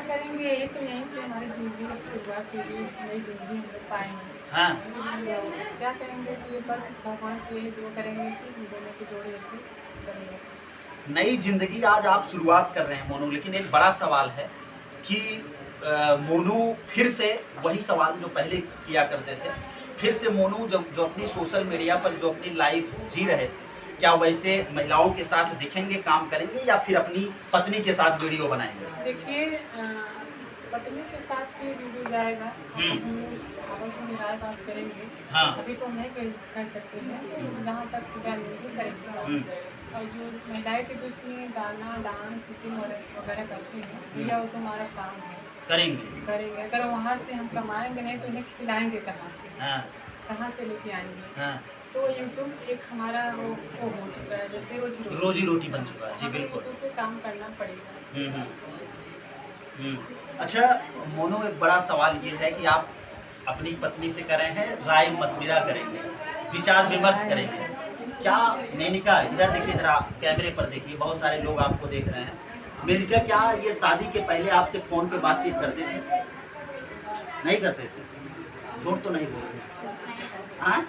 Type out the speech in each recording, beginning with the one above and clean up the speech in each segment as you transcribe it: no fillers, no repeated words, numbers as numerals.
करेंगे, यही तो यहीं से हमारी ज़िंदगी की शुरुआत हुई, नई ज़िंदगी हम लोग पाएँगे। हाँ। क्या करेंगे कि बस भगवान से यही दुआ करेंगे कि दोनों की जोड़ी ऐसे बनी रहे। नई ज़िंदगी आज आप शुरुआत कर रहे हैं मोनू, लेकिन एक बड़ा सवाल है कि मोनू फिर से वही सवाल जो पहले किया करते थे, फिर से मोनू जब जो अपनी सोशल मीडिया पर जो अपनी लाइफ जी रहे थे, क्या वैसे महिलाओं के साथ दिखेंगे, काम करेंगे या फिर अपनी पत्नी के साथ वीडियो बनाएंगे? देखिए पत्नी के साथ भी वीडियो जाएगा, आपस में राय बात करेंगे। हाँ। अभी तो नहीं कह सकते हैं, जहाँ तक ज्ञान नहीं करेंगे। और जो महिलाएं के बीच में गाना डांस शूटिंग वगैरह करते हैं, भैया वो तो हमारा काम है, करेंगे। अगर वहाँ से हम कमाएंगे नहीं तो उन्हें खिलाएंगे कहाँ से? हाँ। कहाँ से लेके आएंगे? हाँ। तो यूट्यूब एक हमारा वो हो चुका है, जैसे रोजी रोटी बन चुका है। जी बिल्कुल। यूट्यूब पे काम करना पड़ेगा। अच्छा मोनू, एक बड़ा सवाल ये है कि आप अपनी पत्नी से कर रहे हैं, राय मशविरा करेंगे, विचार विमर्श करेंगे, क्या मेनका, इधर देखिए, जरा कैमरे पर देखिए, बहुत सारे लोग आपको देख रहे हैं। मेनका, क्या ये शादी के पहले आपसे फ़ोन पे बातचीत करते थे? नहीं करते थे? झूठ तो नहीं बोलते? हाँ?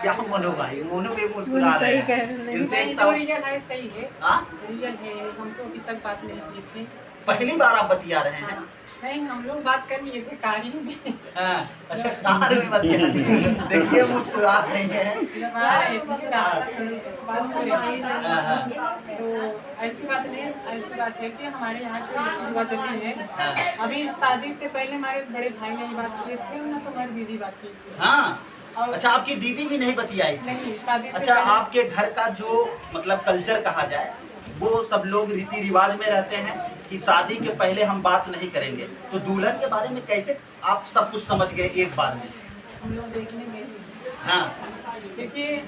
क्या मोनू भाई, मोनू भी मुस्कुरा रहे हैं। इनसे एक सवाल। रियल है, सही है। हाँ? रियल है, हम तो अभी तक बात नहीं की थी। पहली बार आप बतिया रहे हैं? हाँ। नहीं, हम लोग बात कर लिए थे कार में। हाँ, अच्छा, कार में बतिया रहे। देखिए मुस्कुरा रहे हैं। जब आ रहे थे रास्ता में बात कर रहे थे। हाँ। तो ऐसी बात नहीं है, ऐसी बात है कि हमारे यहाँ की युवा जमी है। हाँ। अभी शादी से पहले हमारे बड़े भाई ने ये बात की थी, उन्होंने तो हमारी दीदी बात की थी। हाँ। अच्छा, आपकी दीदी भी नहीं बतियाई थी? नहीं, शादी से अच्छा, पहले। आपके घर का जो मतलब कल्चर कहा जाए, वो सब लोग रीति रिवाज में रहते हैं कि शादी के पहले हम बात नहीं करेंगे, तो दुल्हन के बारे में कैसे आप सब कुछ समझ गए एक बार में? हम लोग देखने में। हाँ। देखिए,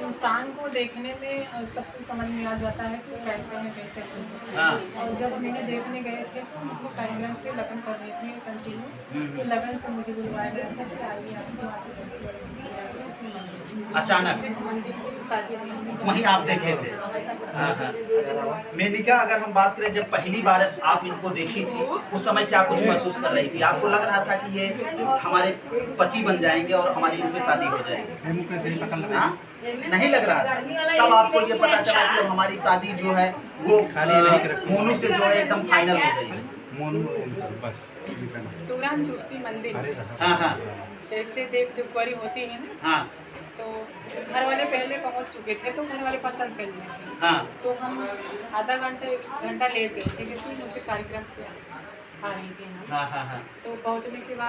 इंसान को देखने में सब कुछ समझ में आ जाता है कि कैसे हैं, कैसे नहीं। हाँ। और जब हम इन्हें देखने गए थे तो उनको कार्यक्रम से लगन कर रहे थे कंटिन्यू, तो लगन से मुझे बुलवाया गया था कि आइए आपको अचानक जिस मंदिर की शादी हुई वहीं आप देखे थे? हाँ हाँ। मेनिका, अगर हम बात करें जब पहली बार आप इनको देखी थी, उस समय क्या कुछ महसूस कर रही थी? आपको लग रहा था कि ये हमारे पति बन जाएंगे और हमारी इनसे शादी हो जाएगी? हाँ? नहीं लग रहा था? तब आपको ये पता चला कि अब हमारी शादी जो है वो मोनू से जो है एकदम फाइनल हो गई है? तुरंत उसी मंदिर। हाँ हाँ। जैसे देव दुखवारी होती है ना, हाँ। तो घर वाले पहले पहुंच चुके थे, तो घर वाले पसंद कर लिए थे। हाँ। तो हम आधा घंटा लेट गए थे, क्योंकि मुझे कार्यक्रम से आ रही थी। हाँ हाँ हाँ। तो पहुंचने के बाद